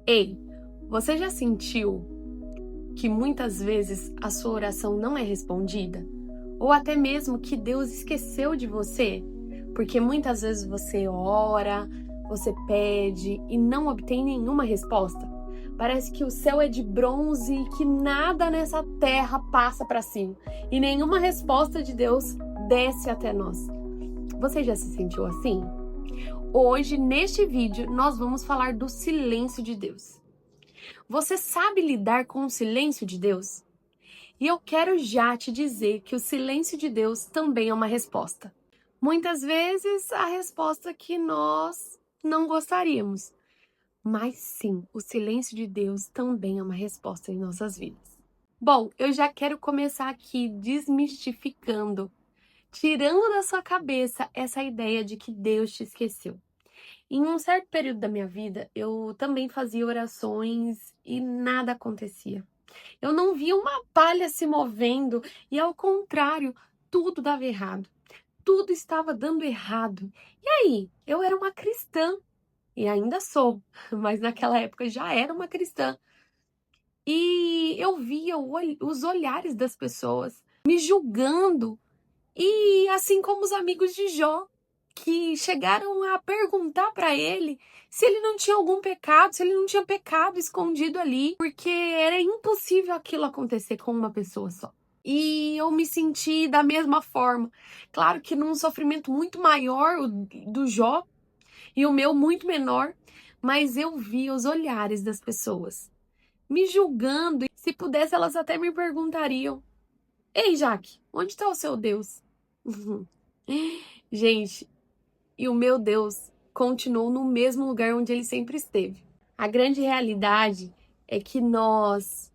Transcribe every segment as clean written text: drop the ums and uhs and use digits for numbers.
Ei, você já sentiu que muitas vezes a sua oração não é respondida? Ou até mesmo que Deus esqueceu de você? Porque muitas vezes você ora, você pede e não obtém nenhuma resposta. Parece que o céu é de bronze e que nada nessa terra passa para cima e nenhuma resposta de Deus desce até nós. Você já se sentiu assim? Hoje, neste vídeo, nós vamos falar do silêncio de Deus. Você sabe lidar com o silêncio de Deus? E eu quero já te dizer que o silêncio de Deus também é uma resposta. Muitas vezes a resposta que nós não gostaríamos, mas sim, o silêncio de Deus também é uma resposta em nossas vidas. Bom, eu já quero começar aqui desmistificando, tirando da sua cabeça essa ideia de que Deus te esqueceu. Em um certo período da minha vida, eu também fazia orações e nada acontecia. Eu não via uma palha se movendo e, ao contrário, tudo dava errado. Tudo estava dando errado. E aí, eu era uma cristã e ainda sou, mas naquela época já era uma cristã. E eu via os olhares das pessoas me julgando, e assim como os amigos de Jó, que chegaram a perguntar para ele se ele não tinha algum pecado, se ele não tinha pecado escondido ali, porque era impossível aquilo acontecer com uma pessoa só. E eu me senti da mesma forma. Claro que num sofrimento muito maior, o do Jó, e o meu muito menor, mas eu vi os olhares das pessoas me julgando, e se pudesse elas até me perguntariam: "Ei, Jaque, onde está o seu Deus?" Gente, e o meu Deus continuou no mesmo lugar onde ele sempre esteve. A grande realidade é que nós,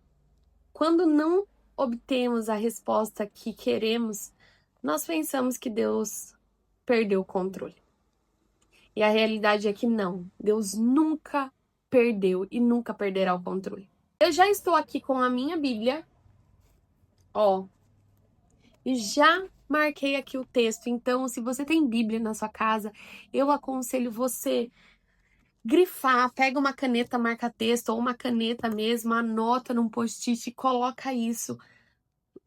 quando não obtemos a resposta que queremos, nós pensamos que Deus perdeu o controle. E a realidade é que não, Deus nunca perdeu e nunca perderá o controle. Eu já estou aqui com a minha Bíblia, ó, e já marquei aqui o texto. Então, se você tem Bíblia na sua casa, eu aconselho você grifar, pega uma caneta marca-texto ou uma caneta mesmo, anota num post-it e coloca isso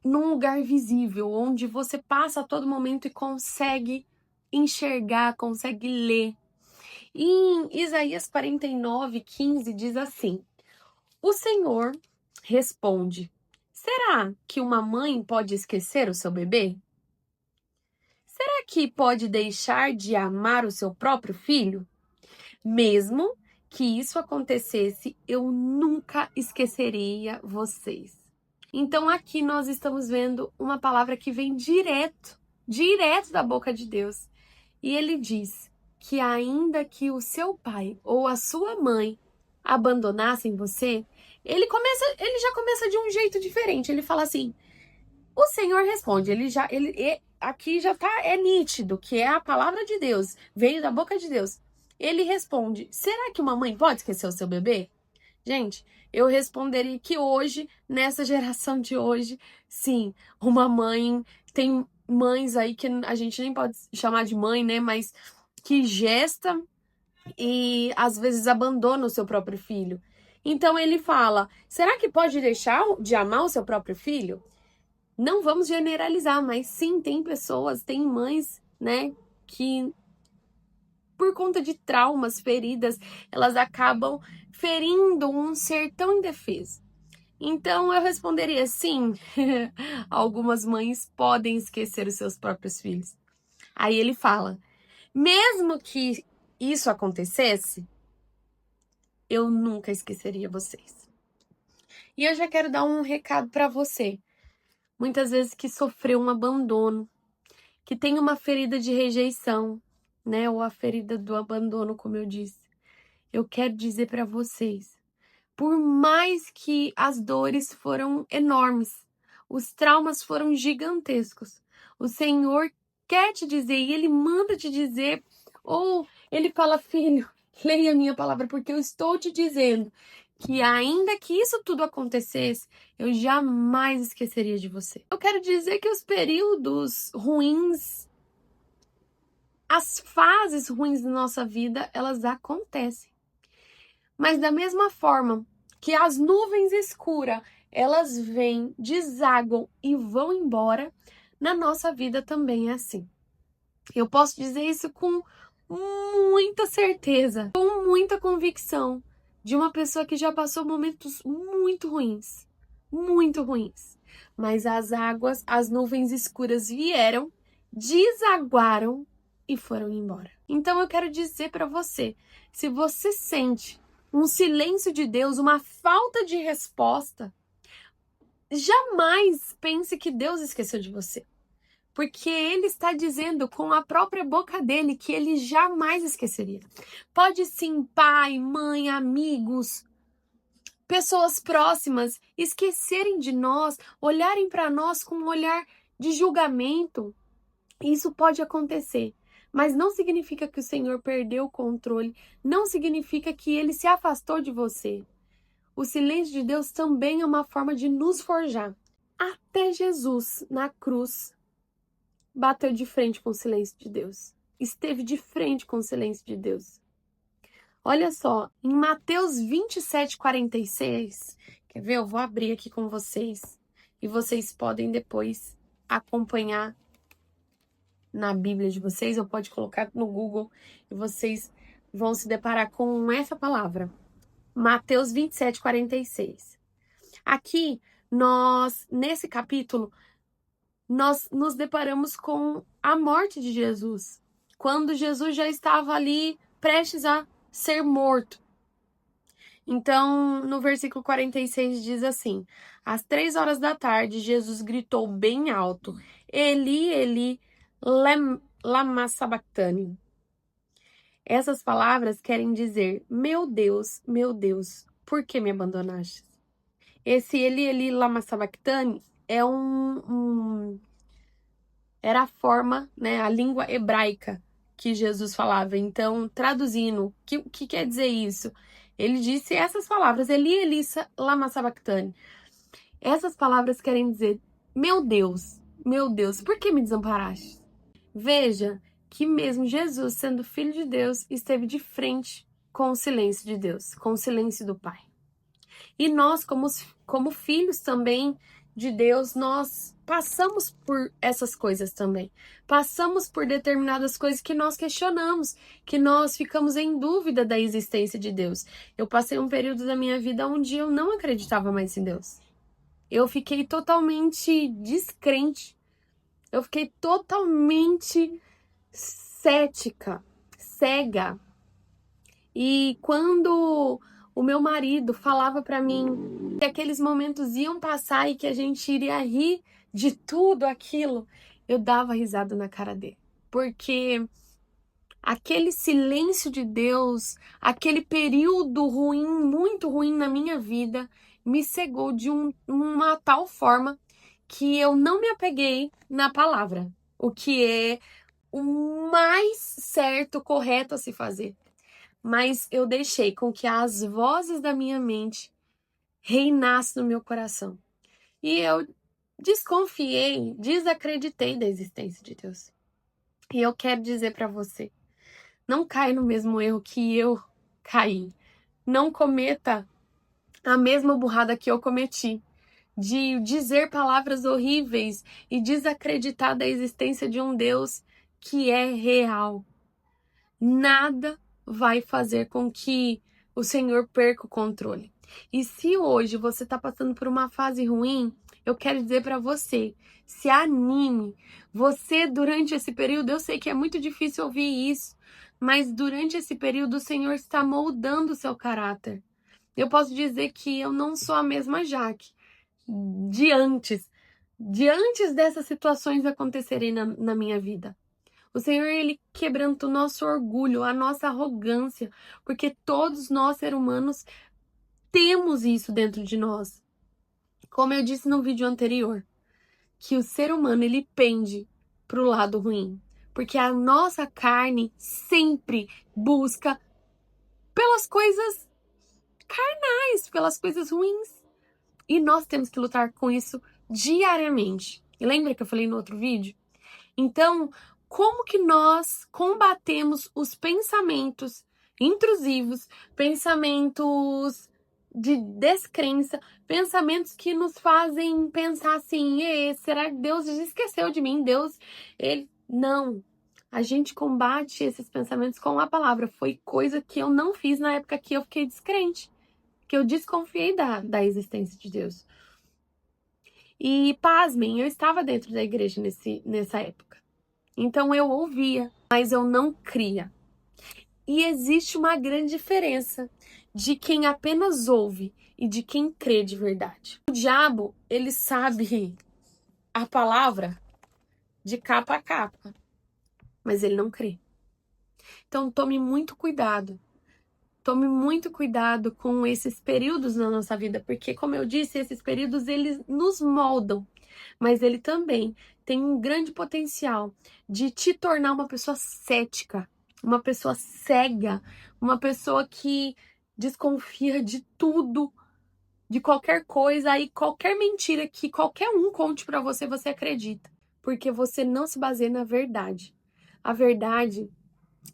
num lugar visível, onde você passa a todo momento e consegue enxergar, consegue ler. E em Isaías 49:15 diz assim: o Senhor responde: será que uma mãe pode esquecer o seu bebê? Será que pode deixar de amar o seu próprio filho? Mesmo que isso acontecesse, eu nunca esqueceria vocês. Então aqui nós estamos vendo uma palavra que vem direto da boca de Deus. E ele diz que ainda que o seu pai ou a sua mãe abandonassem você, ele já começa de um jeito diferente. Ele fala assim: o Senhor responde, aqui já tá, é nítido que é a palavra de Deus, veio da boca de Deus. Ele responde: será que uma mãe pode esquecer o seu bebê? Gente, eu responderia que hoje, nessa geração de hoje, sim, uma mãe, tem mães aí que a gente nem pode chamar de mãe, né, mas que gesta e às vezes abandona o seu próprio filho. Então ele fala: será que pode deixar de amar o seu próprio filho? Não vamos generalizar, mas sim, tem pessoas, tem mães, né, que por conta de traumas, feridas, elas acabam ferindo um ser tão indefeso. Então eu responderia sim, algumas mães podem esquecer os seus próprios filhos. Aí ele fala: mesmo que isso acontecesse, eu nunca esqueceria vocês. E eu já quero dar um recado para você. Muitas vezes que sofreu um abandono, que tem uma ferida de rejeição, né? Ou a ferida do abandono, como eu disse. Eu quero dizer para vocês, por mais que as dores foram enormes, os traumas foram gigantescos, o Senhor quer te dizer e Ele manda te dizer, ou Ele fala: filho, leia a minha palavra, porque eu estou te dizendo que ainda que isso tudo acontecesse, eu jamais esqueceria de você. Eu quero dizer que os períodos ruins, as fases ruins da nossa vida, elas acontecem. Mas da mesma forma que as nuvens escuras, elas vêm, desaguam e vão embora, na nossa vida também é assim. Eu posso dizer isso com muita certeza, com muita convicção, de uma pessoa que já passou momentos muito ruins, muito ruins. Mas as águas, as nuvens escuras vieram, desaguaram e foram embora. Então eu quero dizer para você, se você sente um silêncio de Deus, uma falta de resposta, jamais pense que Deus esqueceu de você. Porque ele está dizendo com a própria boca dele que ele jamais esqueceria. Pode sim, pai, mãe, amigos, pessoas próximas esquecerem de nós, olharem para nós com um olhar de julgamento. Isso pode acontecer. Mas não significa que o Senhor perdeu o controle, não significa que ele se afastou de você. O silêncio de Deus também é uma forma de nos forjar. Até Jesus, na cruz, bateu de frente com o silêncio de Deus. Esteve de frente com o silêncio de Deus. Olha só, em Mateus 27:46, quer ver? Eu vou abrir aqui com vocês e vocês podem depois acompanhar na Bíblia de vocês, ou pode colocar no Google e vocês vão se deparar com essa palavra. Mateus 27:46. Aqui, nesse capítulo, nós nos deparamos com a morte de Jesus, quando Jesus já estava ali prestes a ser morto. Então, no versículo 46 diz assim: às 3 horas da tarde, Jesus gritou bem alto: Eli, Eli, lama sabachthani. Essas palavras querem dizer: meu Deus, por que me abandonaste? Esse Eli, Eli, lama sabachthani é era a forma, né, a língua hebraica que Jesus falava. Então, traduzindo, o que quer dizer isso? Ele disse essas palavras: Eli, Elissa, lama sabachthani. Essas palavras querem dizer: meu Deus, por que me desamparaste? Veja que mesmo Jesus, sendo filho de Deus, esteve de frente com o silêncio de Deus, com o silêncio do Pai. E nós, como filhos também de Deus, nós passamos por essas coisas também. Passamos por determinadas coisas que nós questionamos, que nós ficamos em dúvida da existência de Deus. Eu passei um período da minha vida onde eu não acreditava mais em Deus. Eu fiquei totalmente descrente. Eu fiquei totalmente cética, cega. E quando o meu marido falava para mim que aqueles momentos iam passar e que a gente iria rir de tudo aquilo, eu dava risada na cara dele. Porque aquele silêncio de Deus, aquele período ruim, muito ruim na minha vida, me cegou de uma tal forma que eu não me apeguei na palavra, o que é o mais certo, correto a se fazer. Mas eu deixei com que as vozes da minha mente reinassem no meu coração. E eu desconfiei, desacreditei da existência de Deus. E eu quero dizer para você, não caia no mesmo erro que eu caí. Não cometa a mesma burrada que eu cometi, de dizer palavras horríveis e desacreditar da existência de um Deus que é real. Nada vai fazer com que o Senhor perca o controle. E se hoje você está passando por uma fase ruim, eu quero dizer para você, se anime. Você, durante esse período, eu sei que é muito difícil ouvir isso, mas durante esse período o Senhor está moldando o seu caráter. Eu posso dizer que eu não sou a mesma Jaque de antes dessas situações acontecerem na minha vida. O Senhor, Ele quebranta o nosso orgulho, a nossa arrogância, porque todos nós, seres humanos, temos isso dentro de nós. Como eu disse no vídeo anterior, que o ser humano, ele pende para o lado ruim, porque a nossa carne sempre busca pelas coisas carnais, pelas coisas ruins. E nós temos que lutar com isso diariamente. E lembra que eu falei no outro vídeo? Então, como que nós combatemos os pensamentos intrusivos, pensamentos de descrença, pensamentos que nos fazem pensar assim: será que Deus esqueceu de mim? Ele... Não. A gente combate esses pensamentos com a palavra. Foi coisa que eu não fiz na época que eu fiquei descrente, que eu desconfiei da existência de Deus. E, pasmem, eu estava dentro da igreja nessa época. Então eu ouvia, mas eu não cria. E existe uma grande diferença de quem apenas ouve e de quem crê de verdade. O diabo, ele sabe a palavra de capa a capa, mas ele não crê. Então tome muito cuidado. Tome muito cuidado com esses períodos na nossa vida, porque, como eu disse, esses períodos eles nos moldam, mas ele também tem um grande potencial de te tornar uma pessoa cética, uma pessoa cega, uma pessoa que desconfia de tudo, de qualquer coisa, e qualquer mentira que qualquer um conte pra você, você acredita, porque você não se baseia na verdade. A verdade,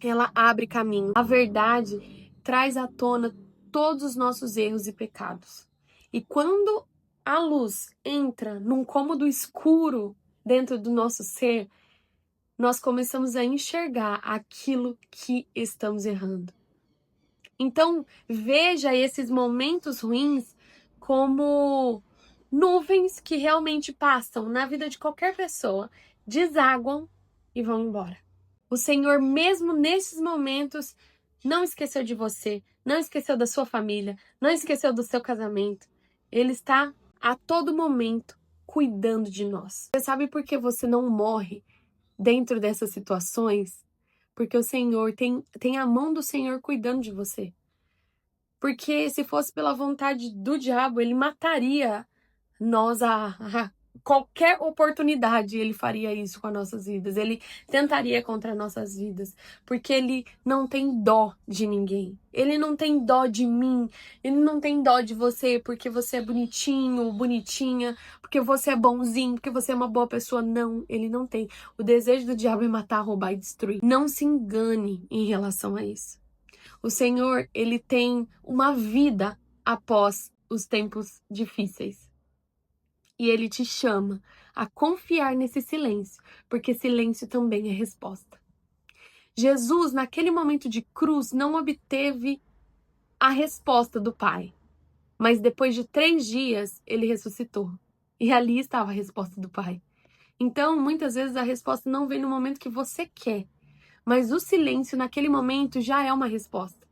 ela abre caminho. A verdade traz à tona todos os nossos erros e pecados. E quando a luz entra num cômodo escuro dentro do nosso ser, nós começamos a enxergar aquilo que estamos errando. Então, veja esses momentos ruins como nuvens que realmente passam na vida de qualquer pessoa, desaguam e vão embora. O Senhor, mesmo nesses momentos, não esqueceu de você, não esqueceu da sua família, não esqueceu do seu casamento. Ele está a todo momento cuidando de nós. Você sabe por que você não morre dentro dessas situações? Porque o Senhor tem a mão do Senhor cuidando de você. Porque se fosse pela vontade do diabo, ele mataria nós a qualquer oportunidade. Ele faria isso com as nossas vidas. Ele tentaria contra nossas vidas. Porque ele não tem dó de ninguém. Ele não tem dó de mim. Ele não tem dó de você porque você é bonitinho, bonitinha, porque você é bonzinho, porque você é uma boa pessoa. Não, ele não tem. O desejo do diabo é matar, roubar e destruir. Não se engane em relação a isso. O Senhor, ele tem uma vida após os tempos difíceis. E ele te chama a confiar nesse silêncio, porque silêncio também é resposta. Jesus, naquele momento de cruz, não obteve a resposta do Pai. Mas depois de 3 dias, ele ressuscitou. E ali estava a resposta do Pai. Então, muitas vezes a resposta não vem no momento que você quer. Mas o silêncio, naquele momento, já é uma resposta.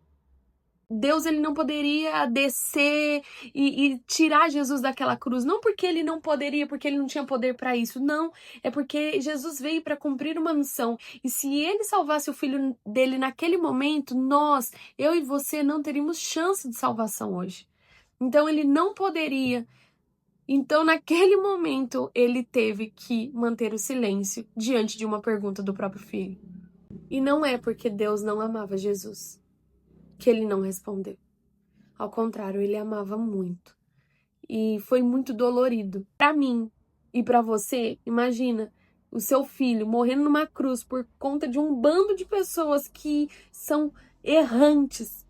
Deus, ele não poderia descer e tirar Jesus daquela cruz. Não porque ele não poderia, porque ele não tinha poder para isso. Não, é porque Jesus veio para cumprir uma missão. E se ele salvasse o filho dele naquele momento, nós, eu e você, não teríamos chance de salvação hoje. Então, ele não poderia. Então, naquele momento, ele teve que manter o silêncio diante de uma pergunta do próprio filho. E não é porque Deus não amava Jesus que ele não respondeu. Ao contrário, ele amava muito. E foi muito dolorido. Para mim e para você, imagina o seu filho morrendo numa cruz por conta de um bando de pessoas que são errantes,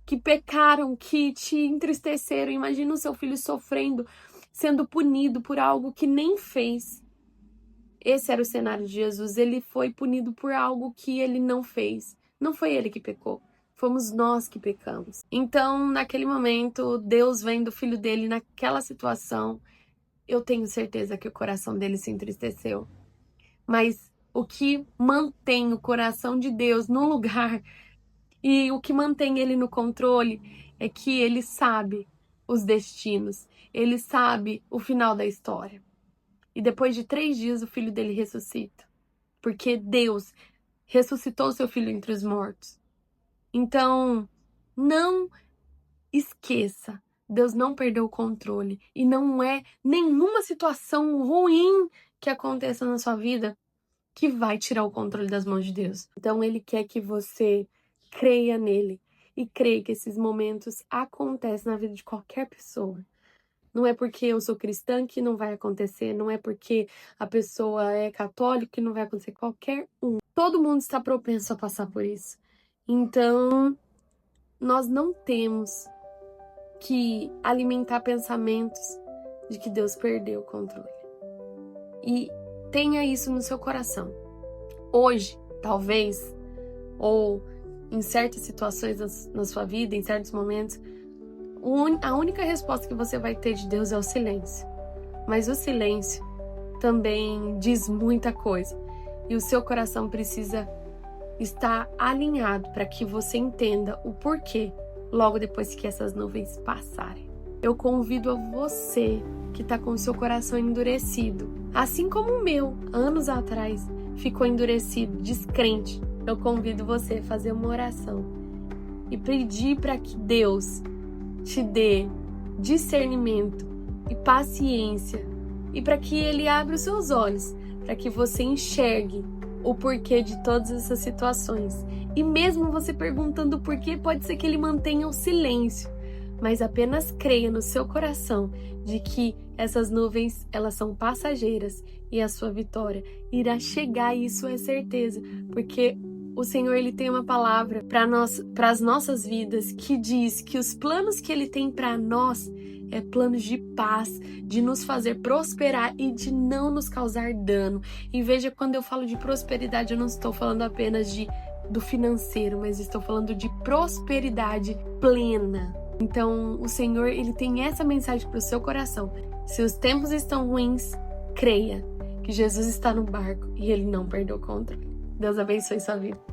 que pecaram, que te entristeceram. Imagina o seu filho sofrendo, sendo punido por algo que nem fez. Esse era o cenário de Jesus. Ele foi punido por algo que ele não fez. Não foi ele que pecou. Fomos nós que pecamos. Então, naquele momento, Deus vendo o filho dele naquela situação, eu tenho certeza que o coração dele se entristeceu. Mas o que mantém o coração de Deus no lugar e o que mantém ele no controle é que ele sabe os destinos, ele sabe o final da história. E depois de 3 dias, o filho dele ressuscita. Porque Deus ressuscitou seu filho entre os mortos. Então, não esqueça, Deus não perdeu o controle. E não é nenhuma situação ruim que aconteça na sua vida que vai tirar o controle das mãos de Deus. Então, Ele quer que você creia nele. E creia que esses momentos acontecem na vida de qualquer pessoa. Não é porque eu sou cristã que não vai acontecer. Não é porque a pessoa é católica que não vai acontecer. Qualquer um. Todo mundo está propenso a passar por isso. Então, nós não temos que alimentar pensamentos de que Deus perdeu o controle. E tenha isso no seu coração. Hoje, talvez, ou em certas situações na sua vida, em certos momentos, a única resposta que você vai ter de Deus é o silêncio. Mas o silêncio também diz muita coisa. E o seu coração precisa estar alinhado para que você entenda o porquê logo depois que essas nuvens passarem. Eu convido a você que está com o seu coração endurecido, assim como o meu, anos atrás, ficou endurecido, descrente. Eu convido você a fazer uma oração e pedir para que Deus te dê discernimento e paciência e para que Ele abra os seus olhos, para que você enxergue o porquê de todas essas situações. E mesmo você perguntando o porquê, pode ser que Ele mantenha o silêncio, mas apenas creia no seu coração de que essas nuvens, elas são passageiras e a sua vitória irá chegar, e isso é certeza, porque o Senhor, Ele tem uma palavra para as nossas vidas que diz que os planos que Ele tem para nós é planos de paz, de nos fazer prosperar e de não nos causar dano. E veja, quando eu falo de prosperidade, eu não estou falando apenas do financeiro, mas estou falando de prosperidade plena. Então, o Senhor, Ele tem essa mensagem para o seu coração. Se os tempos estão ruins, creia que Jesus está no barco e Ele não perdeu o controle. Deus abençoe sua vida.